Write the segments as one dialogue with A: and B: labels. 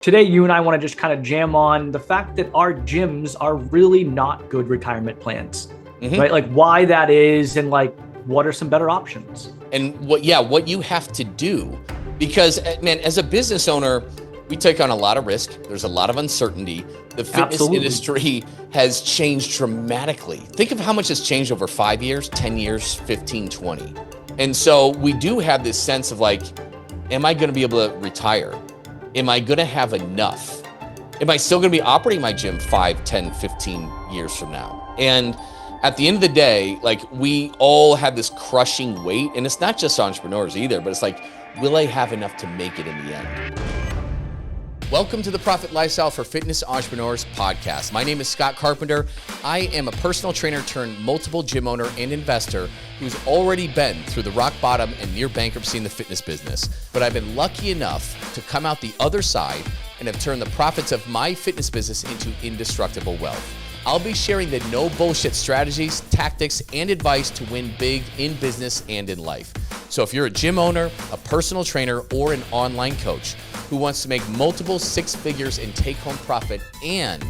A: Today, you and I want to just kind of jam on the fact that our gyms are really not good retirement plans, right? Like why that is and like what are some better options?
B: And what you have to do, because man, as a business owner, we take on a lot of risk. There's a lot of uncertainty. The fitness industry has changed dramatically. Think of how much has changed over 5 years, 10 years, 15, 20. And so we do have this sense of like, am I going to be able to retire? Am I going to have enough? Am I still going to be operating my gym 5, 10, 15 years from now? And at the end of the day, like we all have this crushing weight, and it's not just entrepreneurs either, but it's like, will I have enough to make it in the end? Welcome to the Profit Lifestyle for Fitness Entrepreneurs podcast. My name is Scott Carpenter. I am a personal trainer turned multiple gym owner and investor who's already been through the rock bottom and near bankruptcy in the fitness business. But I've been lucky enough to come out the other side and have turned the profits of my fitness business into indestructible wealth. I'll be sharing the no bullshit strategies, tactics, and advice to win big in business and in life. So if you're a gym owner, a personal trainer, or an online coach who wants to make multiple six figures in take-home profit and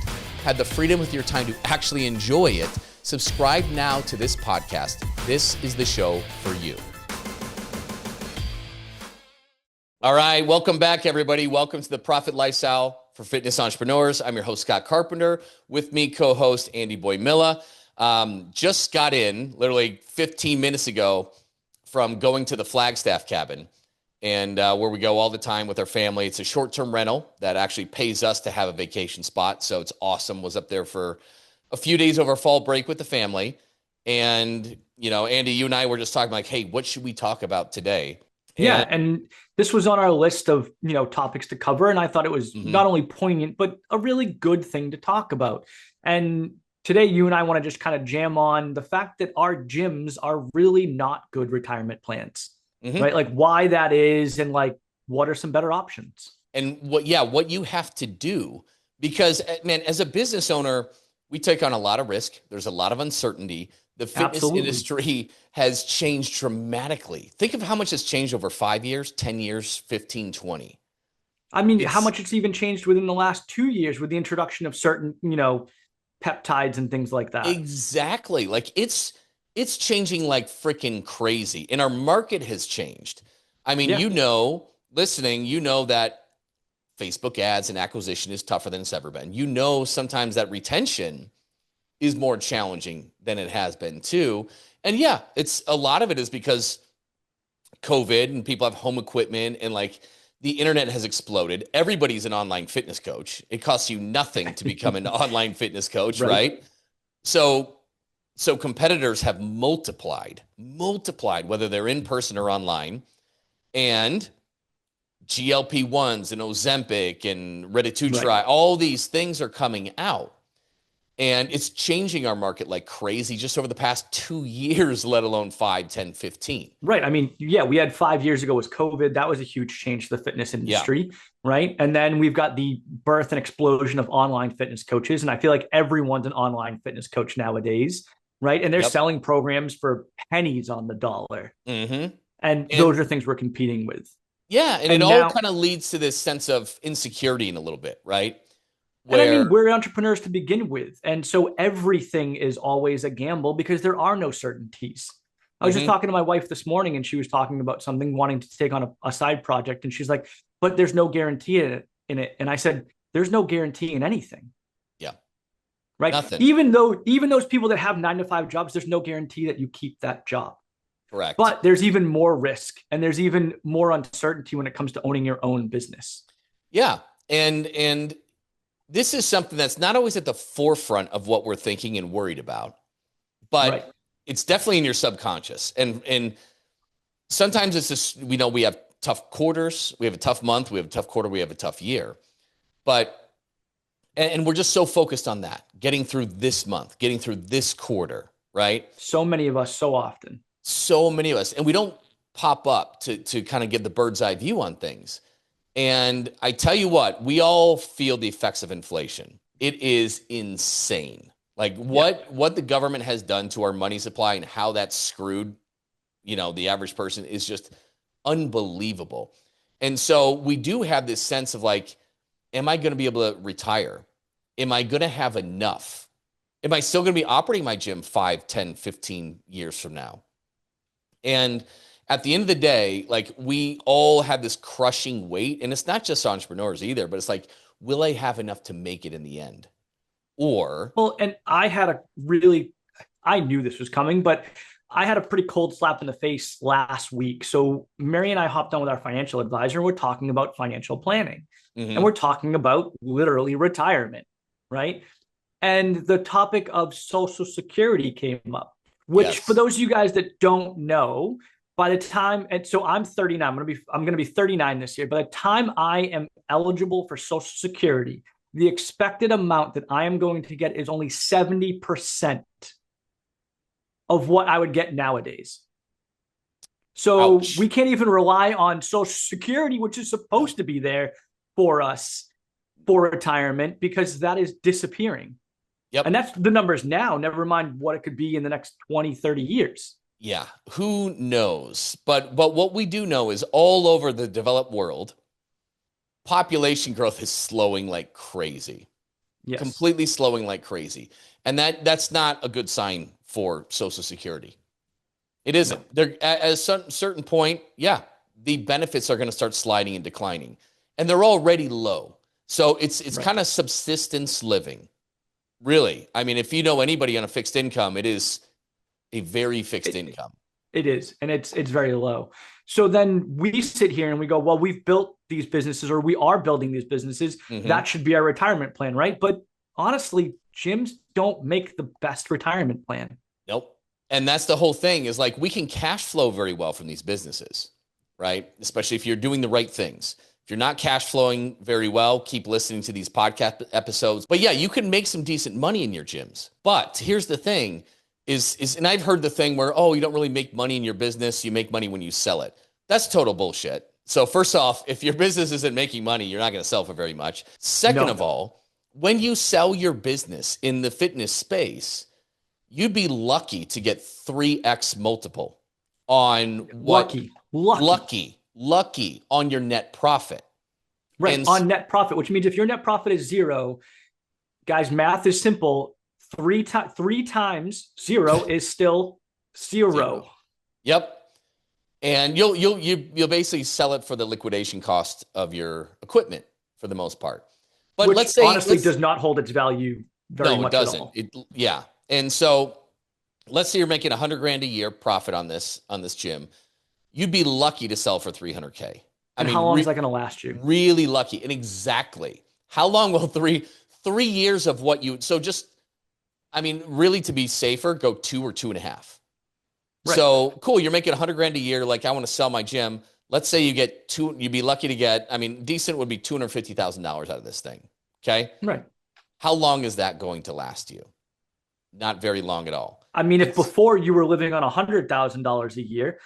B: have the freedom with your time to actually enjoy it, subscribe now to this podcast. This is the show for you. All right, welcome back, everybody. Welcome to the Profit Lifestyle for Fitness Entrepreneurs. I'm your host, Scott Carpenter. With me, co-host Andy Boimila. Just got in literally 15 minutes ago from going to the Flagstaff cabin, and where we go all the time with our family. It's a short-term rental that actually pays us to have a vacation spot, so it's awesome. Was up there for a few days over fall break with the family, and Andy, you and I were just talking like, hey, what should we talk about today?
A: And this was on our list of topics to cover, and I thought it was not only poignant but a really good thing to talk about. And today, you and I want to just kind of jam on the fact that our gyms are really not good retirement plans, right? Like why that is and like what are some better options?
B: And what you have to do, because man, as a business owner, we take on a lot of risk. There's a lot of uncertainty. The fitness industry has changed dramatically. Think of how much has changed over 5 years, 10 years, 15, 20.
A: I mean, how much it's even changed within the last 2 years with the introduction of certain, peptides and things like that.
B: Exactly. Like it's changing like freaking crazy. And our market has changed. I mean, listening, that Facebook ads and acquisition is tougher than it's ever been. Sometimes that retention is more challenging than it has been too. And it's a lot of it is because COVID and people have home equipment and like the internet has exploded. Everybody's an online fitness coach. It costs you nothing to become an online fitness coach, right? So competitors have multiplied, whether they're in person or online. And GLP-1s and Ozempic and Redditutri, all these things are coming out. And it's changing our market like crazy just over the past 2 years, let alone 5, 10, 15.
A: Right. I mean, we had 5 years ago was COVID. That was a huge change to the fitness industry, right? And then we've got the birth and explosion of online fitness coaches. And I feel like everyone's an online fitness coach nowadays, right? And they're selling programs for pennies on the dollar. And those are things we're competing with.
B: Yeah. And it all kind of leads to this sense of insecurity in a little bit, right?
A: And I mean, we're entrepreneurs to begin with. And so everything is always a gamble because there are no certainties. I was just talking to my wife this morning and she was talking about something, wanting to take on a side project. And she's like, but there's no guarantee in it. And I said, there's no guarantee in anything.
B: Yeah.
A: Right.
B: Nothing.
A: Even those people that have 9-to-5 jobs, there's no guarantee that you keep that job.
B: Correct.
A: But there's even more risk and there's even more uncertainty when it comes to owning your own business.
B: Yeah. And this is something that's not always at the forefront of what we're thinking and worried about, but it's definitely in your subconscious. And sometimes it's just, we have tough quarters, we have a tough month, we have a tough quarter, we have a tough year, and we're just so focused on that, getting through this month, getting through this quarter, right?
A: So many of us, so often.
B: So many of us, and we don't pop up to kind of give the bird's eye view on things. And I tell you what, we all feel the effects of inflation. It is insane. Like what the government has done to our money supply and how that's screwed, the average person is just unbelievable. And so we do have this sense of like, am I going to be able to retire? Am I going to have enough? Am I still going to be operating my gym 5, 10, 15 years from now? And at the end of the day, like, we all have this crushing weight, and it's not just entrepreneurs either, but it's like, will I have enough to make it in the end? Or,
A: Well, and I knew this was coming, but I had a pretty cold slap in the face last week. So Mary and I hopped on with our financial advisor. We're talking about financial planning, and we're talking about literally retirement, right? And the topic of Social Security came up, which, for
B: yes,
A: those of you guys that don't know, by the time, and so I'm 39, I'm gonna be 39 this year. By the time I am eligible for Social Security, the expected amount that I am going to get is only 70% of what I would get nowadays. So we
B: ouch.
A: can't even rely on Social Security, which is
B: No.
A: supposed to be there for us for retirement, because that is disappearing. And
B: Yep.
A: that's the numbers now, never mind what it could be in the next 20, 30 years.
B: Yeah. Who knows? But what we do know is all over the developed world, population growth is slowing like crazy.
A: Yes.
B: Completely slowing like crazy. And that's not a good sign for Social Security. It
A: No.
B: isn't. There at a certain point, yeah, the benefits are going to start sliding and declining. And they're already low. So it's
A: Right.
B: kind of subsistence living. Really. I mean, if you know anybody on a fixed income, it is a very fixed
A: It,
B: income.
A: it is, and it's very low. So then we sit here and we go, well, we've built these businesses, or we are building these businesses.
B: Hmm.
A: That should be our retirement plan, right? But honestly, gyms don't make the best retirement plan.
B: Nope. And that's the whole thing, is like, we can cash flow very well from these businesses, right? Especially if you're doing the right things. If you're not cash flowing very well, keep listening to these podcast episodes. But yeah, you can make some decent money in your gyms. But here's the thing is and I've heard the thing where, oh, you don't really make money in your business, you make money when you sell it. That's total bullshit. So first off, if your business isn't making money, you're not going to sell for very much. Second of
A: No.
B: all, when you sell your business in the fitness space, you'd be lucky to get 3x multiple on what
A: Lucky.
B: lucky on your net profit.
A: Right.
B: And
A: On net profit, which means if your net profit is zero, guys, math is simple. Three times zero is still
B: zero.
A: zero.
B: Yep. And you'll basically sell it for the liquidation cost of your equipment for the most part. But
A: Which
B: let's say
A: honestly does not hold its value very
B: no, it
A: much at
B: doesn't.
A: all.
B: Yeah. And so let's say you're making 100 grand a year profit on this gym. You'd be lucky to sell for 300K. I
A: And
B: mean,
A: how long is that going to last you?
B: really lucky. And exactly how long will three years of what you, so just, I mean, really, to be safer, go 2 or 2.5.
A: Right.
B: So cool. You're making 100 grand a year. Like, I want to sell my gym. Let's say you get two, you'd be lucky to get, I mean, decent would be $250,000 out of this thing. Okay.
A: Right.
B: How long is that going to last you? Not very long at all.
A: I mean, if
B: It's
A: before you were living on $100,000 a year,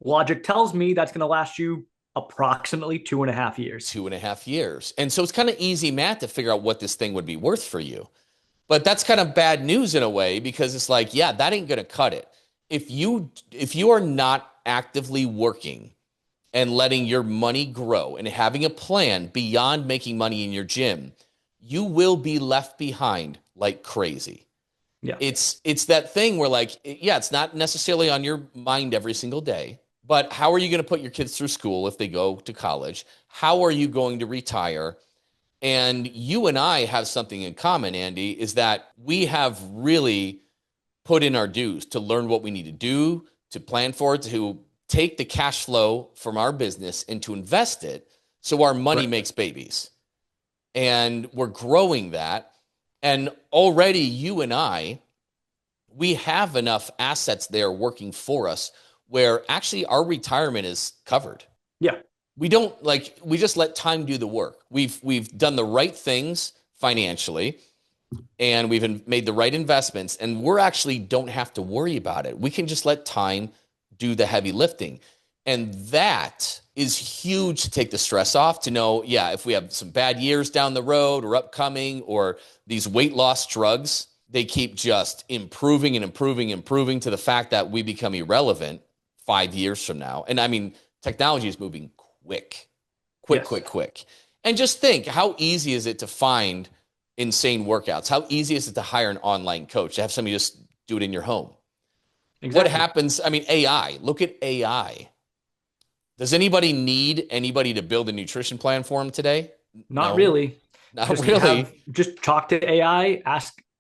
A: logic tells me that's going to last you approximately 2.5 years.
B: 2.5 years. And so it's kind of easy math to figure out what this thing would be worth for you. But that's kind of bad news in a way, because it's like, yeah, that ain't going to cut it. If you are not actively working and letting your money grow and having a plan beyond making money in your gym, you will be left behind like crazy.
A: Yeah.
B: It's that thing where, like, yeah, it's not necessarily on your mind every single day, but how are you going to put your kids through school if they go to college? How are you going to retire? And you and I have something in common, Andy, is that we have really put in our dues to learn what we need to do, to plan for it, to take the cash flow from our business and to invest it so our money
A: Right.
B: makes babies. And we're growing that. And already you and I, we have enough assets there working for us where actually our retirement is covered.
A: Yeah.
B: We don't, like, we just let time do the work. We've done the right things financially, and we've made the right investments, and we're actually don't have to worry about it. We can just let time do the heavy lifting. And that is huge to take the stress off, to know, yeah, if we have some bad years down the road or upcoming, or these weight loss drugs, they keep just improving and improving to the fact that we become irrelevant 5 years from now. And I mean, technology is moving quick.
A: Yes.
B: Quick. And just think, how easy is it to find insane workouts? How easy is it to hire an online coach, to have somebody just do it in your home? What
A: Exactly.
B: happens? I mean, AI, look at AI. Does anybody need anybody to build a nutrition plan for them today?
A: Not
B: No,
A: really.
B: not really.
A: Just talk to AI,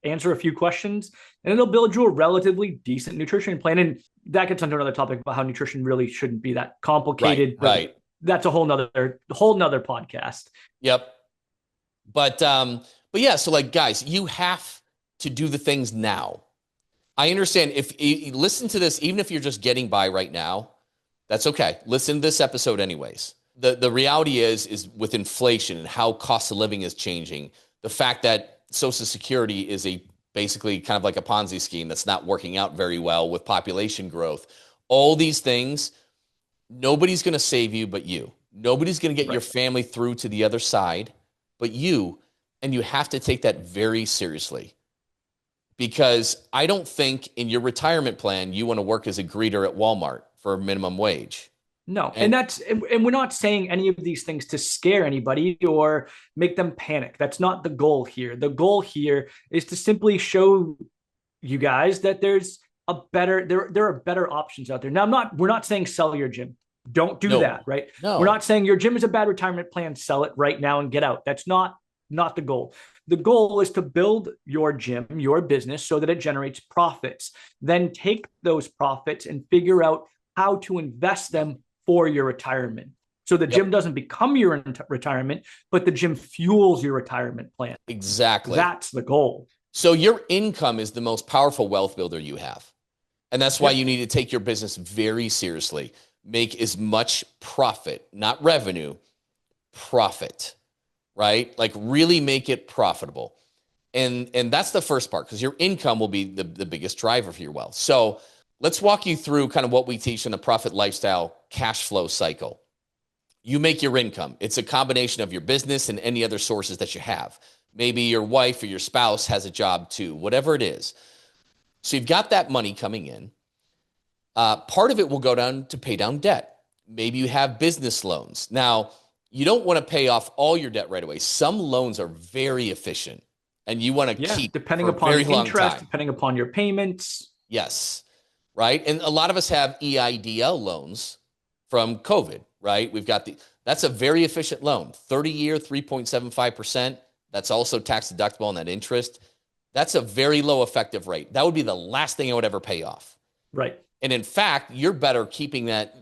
A: answer a few questions, and it'll build you a relatively decent nutrition plan. And that gets into another topic about how nutrition really shouldn't be that
B: Right,
A: complicated, but
B: right.
A: that's a whole nother podcast.
B: Yep. But yeah, so like guys, you have to do the things now. I understand if you listen to this, even if you're just getting by right now, that's okay. Listen to this episode anyways. The reality is with inflation and how cost of living is changing, the fact that Social Security is basically kind of like a Ponzi scheme that's not working out very well with population growth. All these things, nobody's going to save you but you. Nobody's going to get your family through to the other side but you, and you have to take that very seriously. Because I don't think in your retirement plan you want to work as a greeter at Walmart for a minimum wage.
A: No, and we're not saying any of these things to scare anybody or make them panic. That's not the goal here. The goal here is to simply show you guys that there are better options out there. Now we're not saying sell your gym. Don't do that, right?
B: No.
A: We're not saying your gym is a bad retirement plan, sell it right now and get out. That's not the goal. The goal is to build your gym, your business, so that it generates profits. Then take those profits and figure out how to invest them for your retirement. So the gym doesn't become your retirement, but the gym fuels your retirement plan.
B: Exactly.
A: That's the goal.
B: So your income is the most powerful wealth builder you have. And that's why you need to take your business very seriously. Make as much profit, not revenue, profit, right? Like really make it profitable. And that's the first part, because your income will be the biggest driver for your wealth. So let's walk you through kind of what we teach in the Profit Lifestyle cash flow cycle. You make your income. It's a combination of your business and any other sources that you have. Maybe your wife or your spouse has a job too, whatever it is. So you've got that money coming in. Part of it will go down to pay down debt. Maybe you have business loans. Now, you don't want to pay off all your debt right away. Some loans are very efficient and you want to keep
A: depending
B: for a
A: upon
B: very
A: the
B: long
A: interest,
B: time.
A: depending upon your payments.
B: Yes. Right. And a lot of us have EIDL loans from COVID, right? That's a very efficient loan, 30-year, 3.75%. That's also tax deductible on that interest. That's a very low effective rate. That would be the last thing I would ever pay off.
A: Right.
B: And in fact, you're better keeping that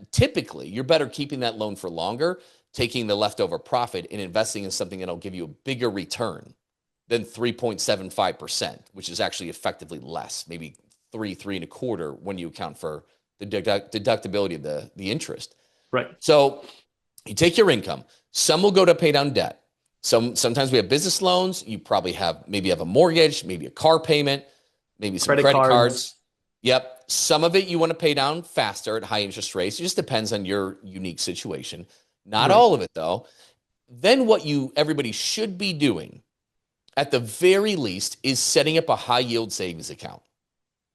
B: loan for longer, taking the leftover profit and investing in something that'll give you a bigger return than 3.75%, which is actually effectively less, maybe 3.25 when you account for the deductibility of the interest.
A: Right.
B: So you take your income. Some will go to pay down debt. Sometimes we have business loans. You probably maybe have a mortgage, maybe a car payment, maybe some credit cards. Yep. Some of it you want to pay down faster at high interest rates. It just depends on your unique situation. Not all of it, though. Then what everybody should be doing, at the very least, is setting up a high yield savings account,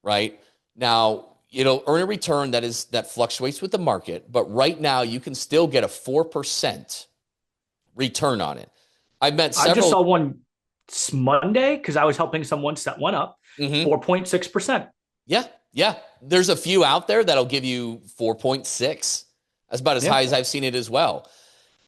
B: right? Now, it'll earn a return that fluctuates with the market, but right now you can still get a 4% return on it. I just
A: saw one Monday because I was helping someone set one up, 4.6%.
B: Yeah. There's a few out there that'll give you 4.6. That's about as high as I've seen it as well.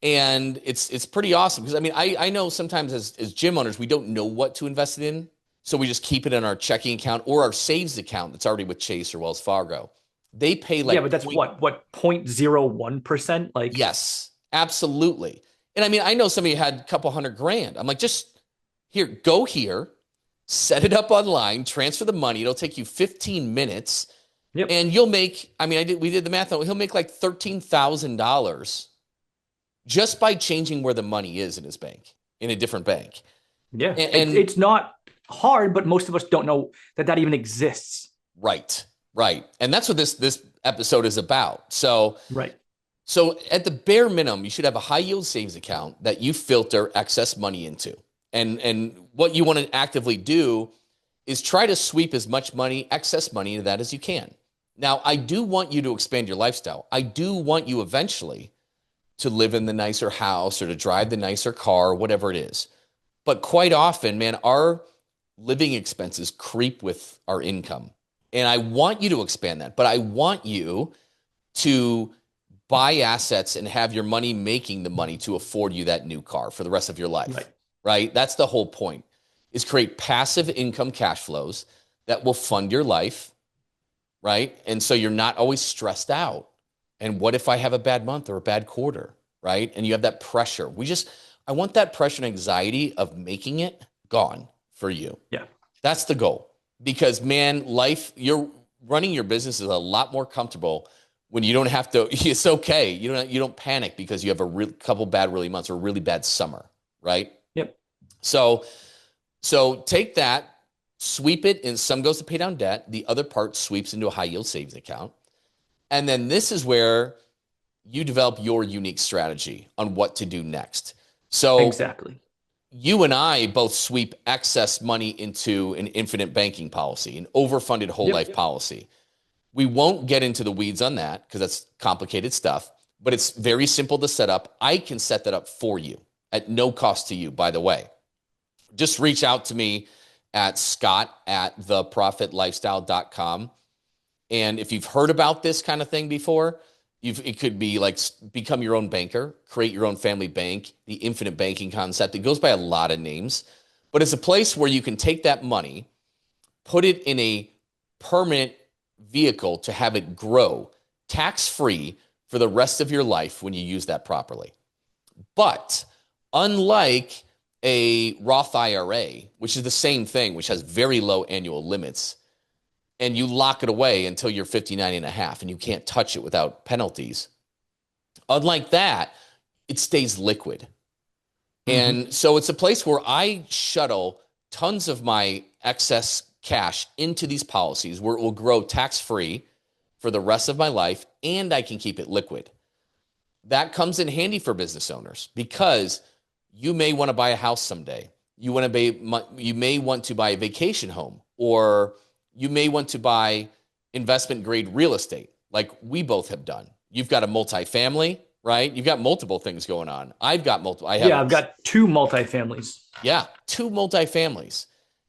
B: And it's pretty awesome because, I mean, I know sometimes as gym owners, we don't know what to invest it in. So we just keep it in our checking account or our saves account that's already with Chase or Wells Fargo. They pay like...
A: Yeah, but that's what 0.01%? Like,
B: yes, absolutely. And I mean, I know somebody had a couple $100,000. I'm like, just go here, set it up online, transfer the money. It'll take you 15 minutes.
A: Yep.
B: And you'll make, I mean, we did the math on it. He'll make like $13,000 just by changing where the money is in his bank, in a different bank.
A: Yeah. And it's not hard, but most of us don't know that even exists.
B: Right. And that's what this episode is about. So at the bare minimum, you should have a high yield savings account that you filter excess money into. And what you want to actively do is try to sweep as much excess money into that as you can. Now, I do want you to expand your lifestyle. I do want you eventually to live in the nicer house or to drive the nicer car, whatever it is. But quite often, man, our living expenses creep with our income. And I want you to expand that, but I want you to buy assets and have your money making the money to afford you that new car for the rest of your life, right? That's the whole point, is create passive income cash flows that will fund your life, right? And so you're not always stressed out. And what if I have a bad month or a bad quarter, right? And you have that pressure. I want that pressure and anxiety of making it gone for you.
A: Yeah.
B: That's the goal. Because, man, you're running your business is a lot more comfortable when you don't have to. It's okay. You don't panic because you have a couple bad really months or a really bad summer, right?
A: Yep.
B: So take that, sweep it, and some goes to pay down debt. The other part sweeps into a high yield savings account. And then this is where you develop your unique strategy on what to do next. So
A: exactly.
B: You and I both sweep excess money into an infinite banking policy, an overfunded whole life policy. We won't get into the weeds on that because that's complicated stuff, but it's very simple to set up. I can set that up for you at no cost to you, by the way. Just reach out to me at scott@theprofitlifestyle.com. And if you've heard about this kind of thing before, it could be like become your own banker, create your own family bank, the infinite banking concept. It goes by a lot of names, but it's a place where you can take that money, put it in a permanent vehicle to have it grow tax-free for the rest of your life when you use that properly. But unlike a Roth IRA, which is the same thing, which has very low annual limits, and you lock it away until you're 59 and a half and you can't touch it without penalties. Unlike that, it stays liquid. And so it's a place where I shuttle tons of my excess cash into these policies where it will grow tax-free for the rest of my life, and I can keep it liquid. That comes in handy for business owners because you may want to buy a house someday. You may want to buy a vacation home, or you may want to buy investment grade real estate like we both have done. You've got a multifamily, right? You've got multiple things going on. I've got multiple. I've got
A: two multifamilies.
B: Yeah, two multifamilies.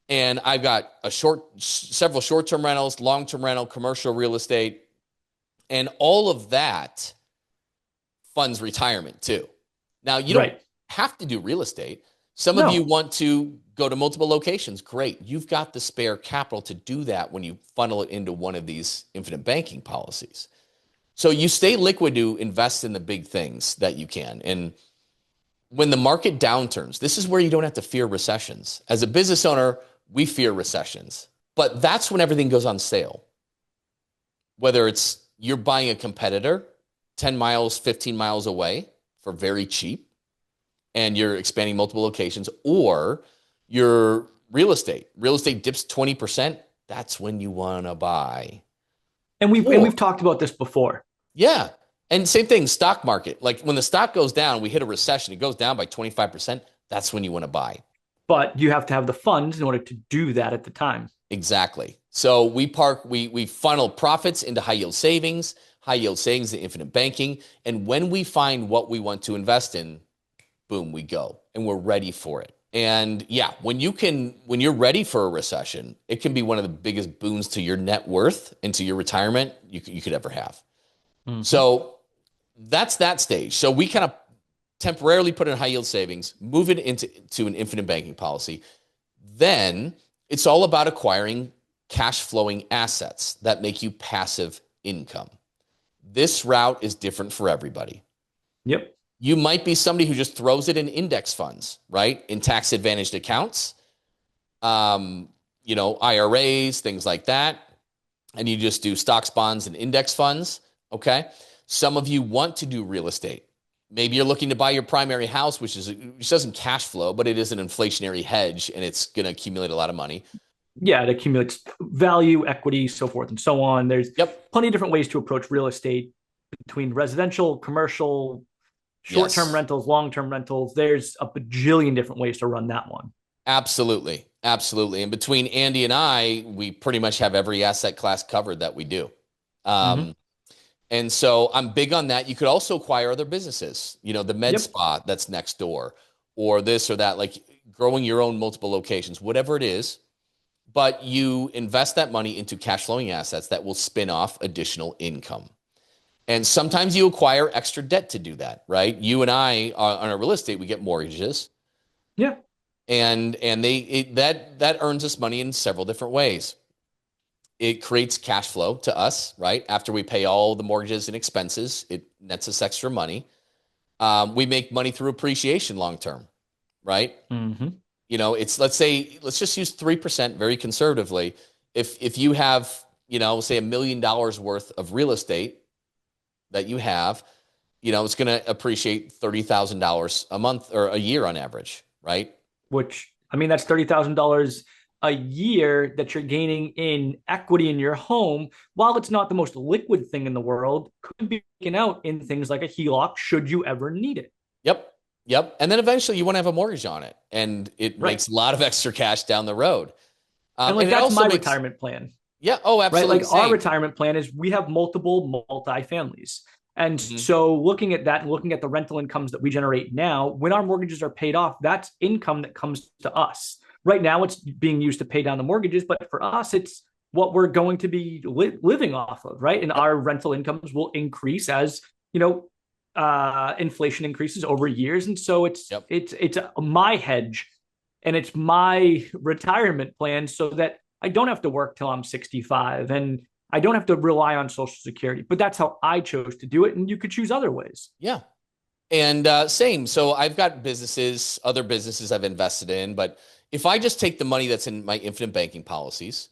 B: And I've got several short-term rentals, long-term rental, commercial real estate, and all of that funds retirement too. Now, you don't have to do real estate. Some of you want to go to multiple locations. Great. You've got the spare capital to do that when you funnel it into one of these infinite banking policies. So you stay liquid to invest in the big things that you can. And when the market downturns, this is where you don't have to fear recessions. As a business owner, we fear recessions, but that's when everything goes on sale. Whether it's you're buying a competitor 10 miles, 15 miles away for very cheap, and you're expanding multiple locations, or your real estate dips 20%, that's when you want to buy.
A: And we've talked about this before.
B: Yeah. And same thing, stock market. Like when the stock goes down, we hit a recession, it goes down by 25%, that's when you want to buy.
A: But you have to have the funds in order to do that at the time.
B: Exactly. So we funnel profits into high yield savings to infinite banking. And when we find what we want to invest in, boom, we go, and we're ready for it. And yeah, when you're ready for a recession, it can be one of the biggest boons to your net worth and to your retirement you could ever have. So that's that stage. So we kind of temporarily put in high yield savings, move it into an infinite banking policy. Then it's all about acquiring cash flowing assets that make you passive income. This route is different for everybody.
A: Yep.
B: You might be somebody who just throws it in index funds, right? In tax advantaged accounts, IRAs, things like that. And you just do stocks, bonds, and index funds. Okay. Some of you want to do real estate. Maybe you're looking to buy your primary house, which doesn't cash flow, but it is an inflationary hedge and it's going to accumulate a lot of money.
A: Yeah, it accumulates value, equity, so forth and so on. There's plenty of different ways to approach real estate between residential, commercial, short-term rentals, long-term rentals. There's a bajillion different ways to run that one.
B: Absolutely. Absolutely. And between Andy and I, we pretty much have every asset class covered that we do. And so I'm big on that. You could also acquire other businesses, the med
A: Yep.
B: spa that's next door, or this or that, like growing your own multiple locations, whatever it is. But you invest that money into cash flowing assets that will spin off additional income. And sometimes you acquire extra debt to do that, right? You and I on our real estate, we get mortgages,
A: Yeah.
B: and that earns us money in several different ways. It creates cash flow to us, right? After we pay all the mortgages and expenses, it nets us extra money. We make money through appreciation long term, right?
A: Mm-hmm.
B: It's let's just use 3% very conservatively. If you have, say $1 million worth of real estate that you have, it's going to appreciate $30,000 a month or a year on average, right?
A: Which, I mean, that's $30,000 a year that you're gaining in equity in your home. While it's not the most liquid thing in the world, could be taken out in things like a HELOC should you ever need it.
B: Yep. Yep. And then eventually you want to have a mortgage on it, and it
A: Right.
B: makes a lot of extra cash down the road.
A: And like, that's my retirement plan.
B: Yeah. Oh, absolutely.
A: Right. Like our retirement plan is we have multiple multi-families. And so looking at that and looking at the rental incomes that we generate now, when our mortgages are paid off, that's income that comes to us. Right now, it's being used to pay down the mortgages, but for us, it's what we're going to be living off of, right? And our rental incomes will increase as inflation increases over years, and so it's my hedge, and it's my retirement plan, so that I don't have to work till I'm 65, and I don't have to rely on Social Security. But that's how I chose to do it, and you could choose other ways.
B: Yeah. And same. So I've got other businesses I've invested in, but if I just take the money that's in my infinite banking policies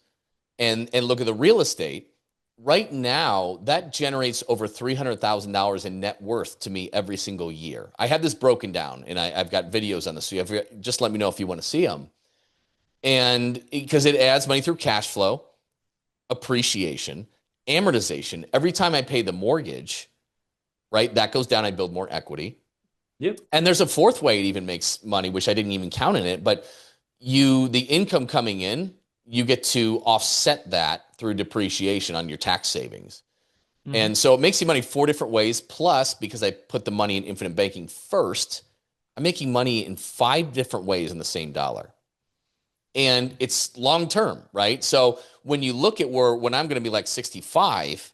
B: and look at the real estate, right now, that generates over $300,000 in net worth to me every single year. I have this broken down, and I've got videos on this. So just let me know if you want to see them. And because it adds money through cash flow, appreciation, amortization. Every time I pay the mortgage, right, that goes down, I build more equity.
A: Yep.
B: And there's a fourth way it even makes money, which I didn't even count in it, but the income coming in, you get to offset that through depreciation on your tax savings. Mm-hmm. And so it makes you money 4 different ways. Plus, because I put the money in infinite banking first, I'm making money in 5 different ways in the same dollar. And it's long-term, right? So when you look at when I'm going to be like 65,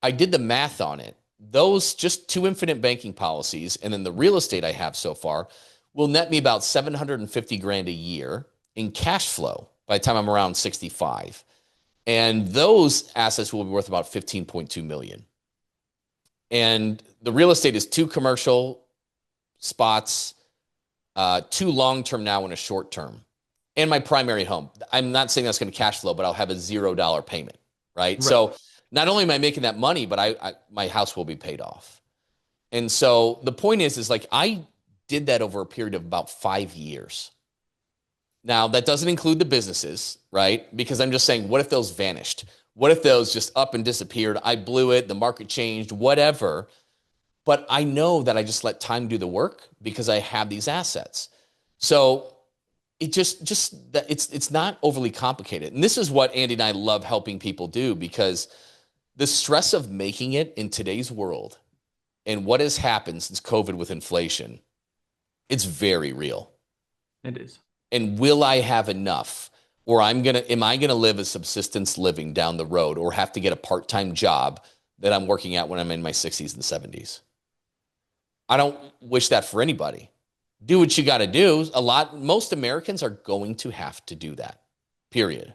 B: I did the math on it. Those just 2 infinite banking policies and then the real estate I have so far will net me about $750,000 a year in cash flow by the time I'm around 65. And those assets will be worth about $15.2 million. And the real estate is 2 commercial spots, 2 long-term now and a short-term. And my primary home. I'm not saying that's going to cash flow, but I'll have a $0 payment, right? So not only am I making that money, but my house will be paid off. And so the point is like I did that over a period of about 5 years. Now, that doesn't include the businesses, right? Because I'm just saying, what if those vanished? What if those just up and disappeared? I blew it, the market changed, whatever. But I know that I just let time do the work because I have these assets. So it it's not overly complicated. And this is what Andy and I love helping people do, because the stress of making it in today's world and what has happened since COVID with inflation, it's very real.
A: It is.
B: And will I have enough? Or am I gonna live a subsistence living down the road, or have to get a part-time job that I'm working at when I'm in my 60s and 70s? I don't wish that for anybody. Do what you got to do. Most Americans are going to have to do that, period.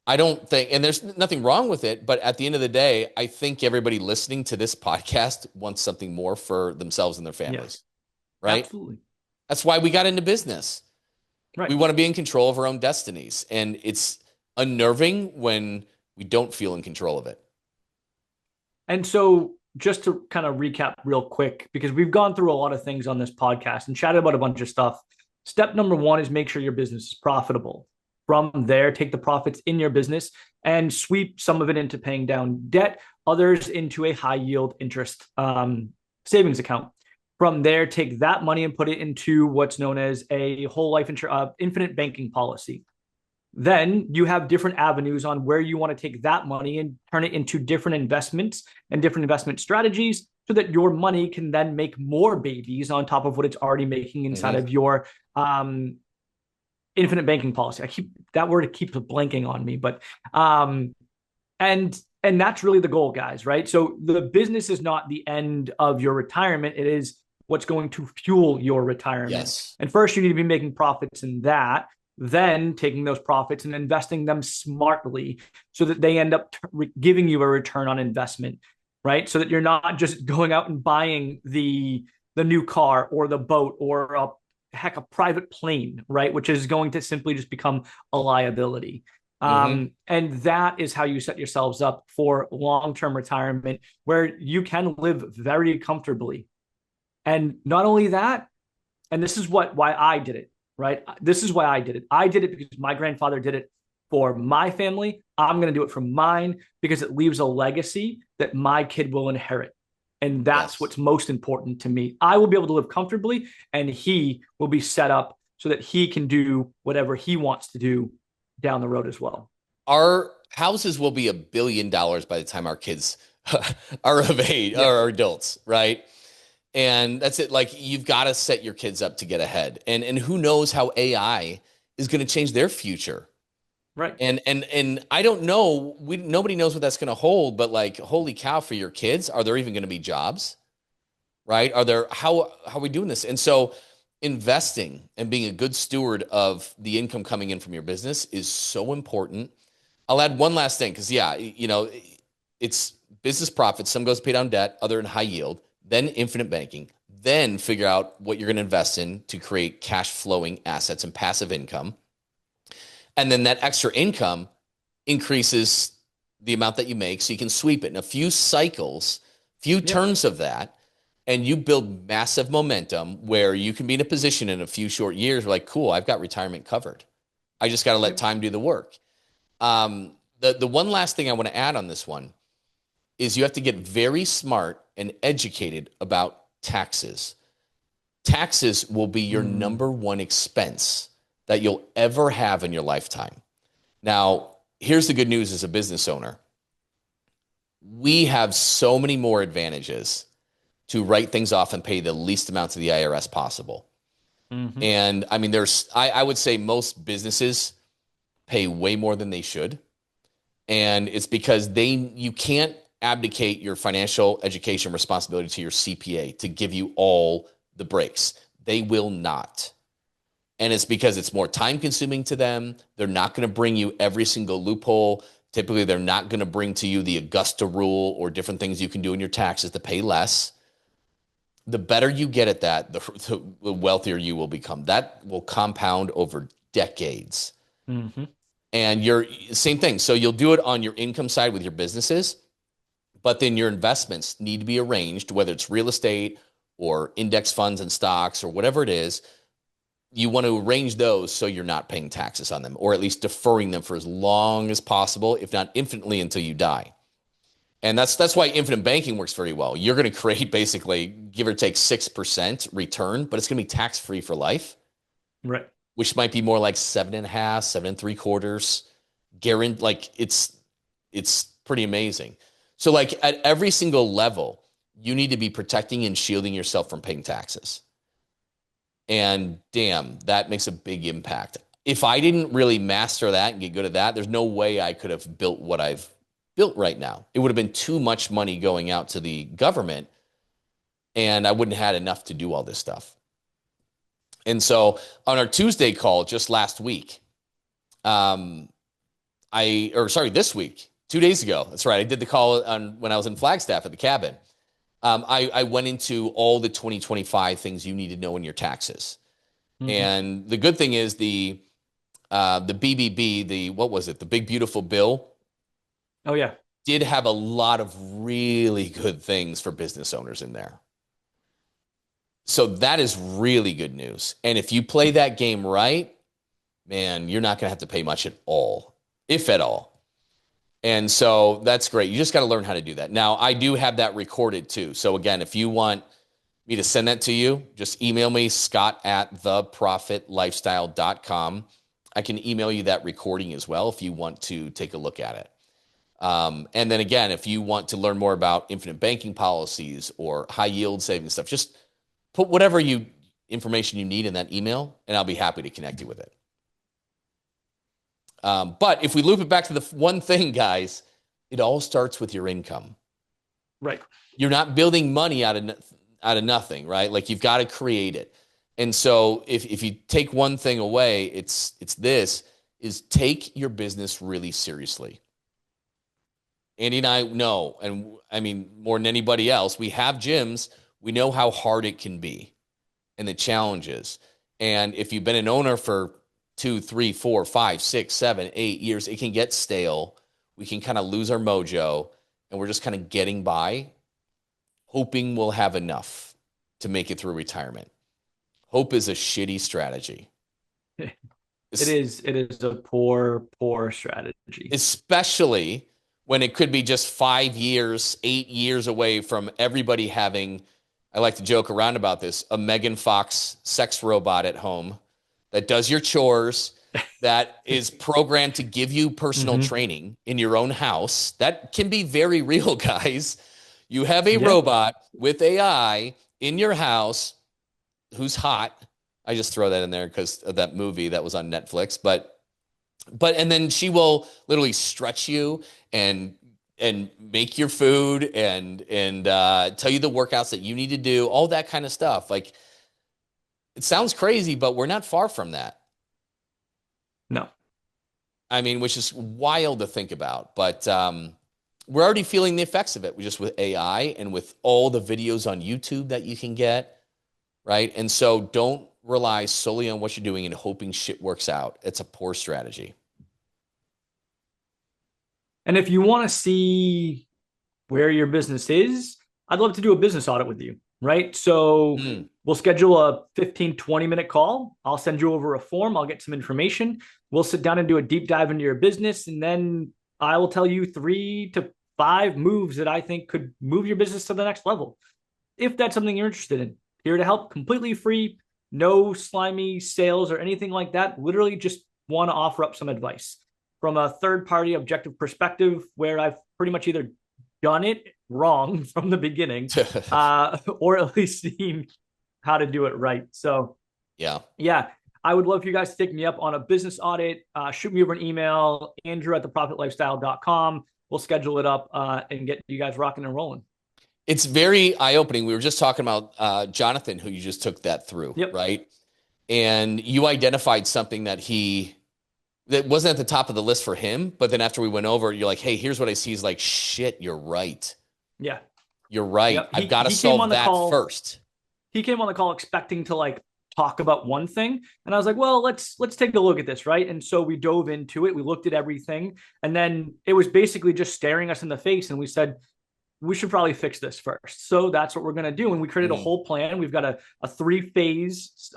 B: I don't think, and there's nothing wrong with it, but at the end of the day, I think everybody listening to this podcast wants something more for themselves and their families, yes. Right?
A: Absolutely.
B: That's why we got into business.
A: Right.
B: We want to be in control of our own destinies, and it's unnerving when we don't feel in control of it.
A: And so, just to kind of recap real quick, because we've gone through a lot of things on this podcast and chatted about a bunch of stuff. Step number 1 is make sure your business is profitable. From there, take the profits in your business and sweep some of it into paying down debt, others into a high yield interest savings account. From there, take that money and put it into what's known as a whole life infinite banking policy. then you have different avenues on where you want to take that money and turn it into different investments and different investment strategies so that your money can then make more babies on top of what it's already making inside
B: Mm-hmm.
A: of your infinite banking policy. I keep that word, it keeps blanking on me, but and that's really the goal, guys, right? So the business is not the end of your retirement. It is what's going to fuel your retirement.
B: Yes.
A: And first you need to be making profits in that, then taking those profits and investing them smartly so that they end up giving you a return on investment, right? So that you're not just going out and buying the new car or the boat or a private plane, right? Which is going to simply just become a liability.
B: Mm-hmm.
A: And that is how you set yourselves up for long-term retirement where you can live very comfortably. And not only that, and this is why I did it, right? This is why I did it. I did it because my grandfather did it for my family. I'm going to do it for mine because it leaves a legacy that my kid will inherit. And that's
B: Yes.
A: what's most important to me. I will be able to live comfortably and he will be set up so that he can do whatever he wants to do down the road as well.
B: Our houses will be $1 billion by the time our kids are of age or
A: Yeah.
B: are adults, right? And that's it. Like, you've got to set your kids up to get ahead. And who knows how AI is going to change their future.
A: Right.
B: And I don't know. Nobody knows what that's going to hold. But like, holy cow, for your kids, are there even going to be jobs? Right? Are there? How are we doing this? And so, investing and being a good steward of the income coming in from your business is so important. I'll add one last thing because, yeah, it's business profits. Some goes to pay down debt, other in high yield, then infinite banking, then figure out what you're going to invest in to create cash flowing assets and passive income. And then that extra income increases the amount that you make so you can sweep it in a few cycles, few turns of that. And you build massive momentum where you can be in a position in a few short years where, like, cool, I've got retirement covered. I just got to let time do the work. The one last thing I want to add on this one is you have to get very smart and educated about taxes. Taxes will be your number one expense that you'll ever have in your lifetime. Now, here's the good news as a business owner. We have so many more advantages to write things off and pay the least amount to the IRS possible. Mm-hmm. And I mean, I would say most businesses pay way more than they should. And it's because you can't abdicate your financial education responsibility to your CPA to give you all the breaks. They will not. And it's because it's more time consuming to them. They're not going to bring you every single loophole. Typically, they're not going to bring to you the Augusta rule or different things you can do in your taxes to pay less. The better you get at that, the wealthier you will become. That will compound over decades. Mm-hmm. And same thing. So you'll do it on your income side with your businesses, but then your investments need to be arranged, whether it's real estate or index funds and stocks or whatever it is. You want to arrange those so you're not paying taxes on them, or at least deferring them for as long as possible, if not infinitely until you die. And that's why infinite banking works very well. You're going to create basically, give or take 6% return, but it's going to be tax-free for life.
A: Right. Which
B: might be more like 7.5, 7.75. Guaranteed. Like, it's pretty amazing. So like at every single level, you need to be protecting and shielding yourself from paying taxes. And damn, that makes a big impact. If I didn't really master that and get good at that, there's no way I could have built what I've built right now. It would have been too much money going out to the government, and I wouldn't have had enough to do all this stuff. And so on our Tuesday call just last week, this week, 2 days ago, that's right, I did the call when I was in Flagstaff at the cabin. I went into all the 2025 things you need to know in your taxes. Mm-hmm. And the good thing is the BBB, what was it? The Big Beautiful Bill.
A: Oh, yeah.
B: Did have a lot of really good things for business owners in there. So that is really good news. And if you play that game right, man, you're not going to have to pay much at all, if at all. And so that's great. You just got to learn how to do that. Now, I do have that recorded too. So again, if you want me to send that to you, just email me, scott@theprofitlifestyle.com. I can email you that recording as well if you want to take a look at it. And then again, if you want to learn more about infinite banking policies or high yield savings stuff, just put whatever information you need in that email, and I'll be happy to connect you with it. But if we loop it back to the one thing, guys, it all starts with your income.
A: Right.
B: You're not building money out of nothing, right? Like you've got to create it. And so if you take one thing away, it's take your business really seriously. Andy and I know, and I mean, more than anybody else, we have gyms. We know how hard it can be and the challenges. And if you've been an owner for 2, 3, 4, 5, 6, 7, 8 years, it can get stale. We can kind of lose our mojo, and we're just kind of getting by, hoping we'll have enough to make it through retirement. Hope is a shitty strategy.
A: It is a poor strategy.
B: Especially when it could be just 5 years, 8 years away from everybody having, I like to joke around about this, a Megan Fox sex robot at home that does your chores, that is programmed to give you personal training in your own house. That can be very real, guys. You have a robot with AI in your house who's hot. I just throw that in there because of that movie that was on Netflix. But and then she will literally stretch you and make your food and tell you the workouts that you need to do, all that kind of stuff. Like, it sounds crazy, but we're not far from that.
A: No.
B: I mean, which is wild to think about, but we're already feeling the effects of it just with AI and with all the videos on YouTube that you can get, right? And so don't rely solely on what you're doing and hoping shit works out. It's a poor strategy.
A: And if you want to see where your business is, I'd love to do a business audit with you, right? So we'll schedule a 15, 20-minute call. I'll send you over a form. I'll get some information. We'll sit down and do a deep dive into your business. And then I will tell you 3 to 5 moves that I think could move your business to the next level. If that's something you're interested in, here to help, completely free, no slimy sales or anything like that. Literally just want to offer up some advice from a third-party objective perspective where I've pretty much either done it wrong from the beginning or at least seen how to do it right. So yeah, I would love for you guys to take me up on a business audit. Shoot me over an email, andrew@theprofitlifestyle.com. We'll schedule it up and get you guys rocking and rolling.
B: It's very eye-opening. We were just talking about Jonathan, who you just took that through, right? And you identified something that wasn't at the top of the list for him, but then after we went over, you're like, hey, here's what I see. He's like, shit, you're right.
A: Yeah.
B: You're right. Yep. I've got to solve that first.
A: He came on the call expecting to like talk about one thing. And I was like, well, let's take a look at this, right? And so we dove into it. We looked at everything. And then it was basically just staring us in the face. And we said, we should probably fix this first. So that's what we're going to do. And we created a whole plan. We've got a 3-phase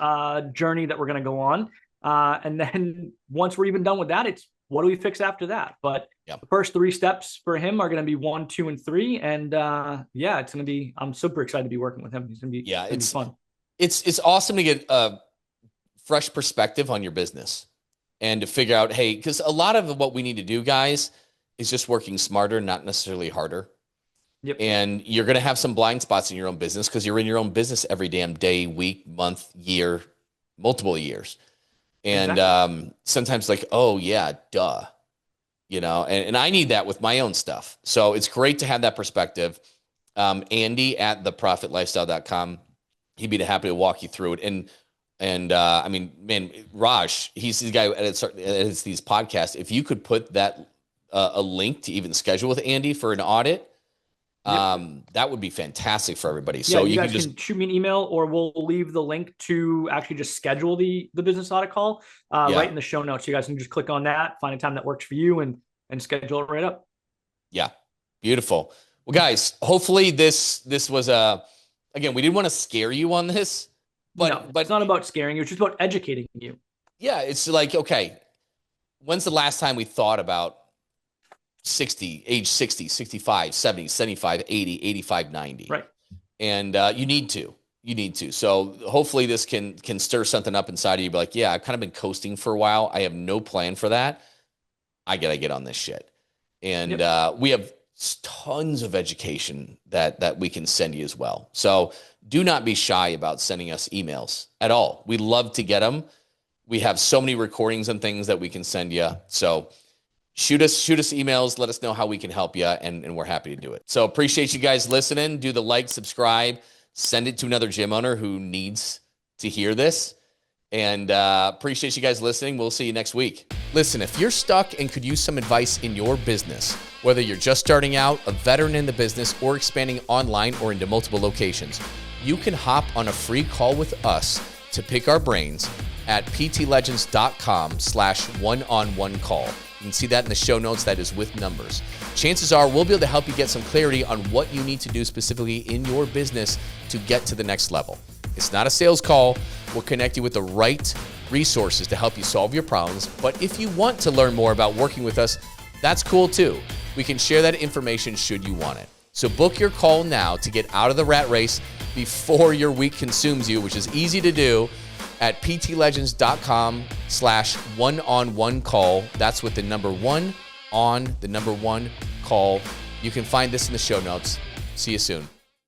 A: journey that we're going to go on. And then once we're even done with that, it's what do we fix after that? But the first 3 steps for him are going to be 1, 2, and 3. And it's going to be, I'm super excited to be working with him. He's going to be, it's fun.
B: It's awesome to get a fresh perspective on your business and to figure out, hey, because a lot of what we need to do, guys, is just working smarter, not necessarily harder.
A: Yep.
B: And you're going to have some blind spots in your own business because you're in your own business every damn day, week, month, year, multiple years. And sometimes like, oh yeah, duh, and I need that with my own stuff. So it's great to have that perspective. Andy@theprofitlifestyle.com. He'd be happy to walk you through it. And I mean, man, Raj, he's the guy who edits these podcasts. If you could put that, a link to even schedule with Andy for an audit, that would be fantastic for everybody. So
A: you guys can shoot me an email, or we'll leave the link to actually just schedule the business audit call right in the show notes. You guys can just click on that, find a time that works for you, and schedule it right up. Yeah,
B: beautiful. Well, guys, hopefully this was again, we didn't want to scare you on this, but
A: it's not about scaring you. It's just about educating you.
B: Yeah, it's like, okay, when's the last time we thought about age 60, 65, 70, 75, 80, 85, 90.
A: Right.
B: And you need to. You need to. So hopefully this can stir something up inside of you. Be like, yeah, I've kind of been coasting for a while. I have no plan for that. I got to get on this shit. And we have tons of education that we can send you as well. So do not be shy about sending us emails at all. We love to get them. We have so many recordings and things that we can send you. So shoot us emails. Let us know how we can help you, and we're happy to do it. So appreciate you guys listening. Do the like, subscribe, send it to another gym owner who needs to hear this. And appreciate you guys listening. We'll see you next week. Listen, if you're stuck and could use some advice in your business, whether you're just starting out, a veteran in the business, or expanding online or into multiple locations, you can hop on a free call with us to pick our brains at ptlegends.com/one-on-one call. You can see that in the show notes. That is with numbers. Chances are we'll be able to help you get some clarity on what you need to do specifically in your business to get to the next level. It's not a sales call. We'll connect you with the right resources to help you solve your problems. But if you want to learn more about working with us, that's cool too. We can share that information should you want it. So book your call now to get out of the rat race before your week consumes you, which is easy to do at ptlegends.com/one-on-one call. That's with the number 1 on the number 1 call. You can find this in the show notes. See you soon.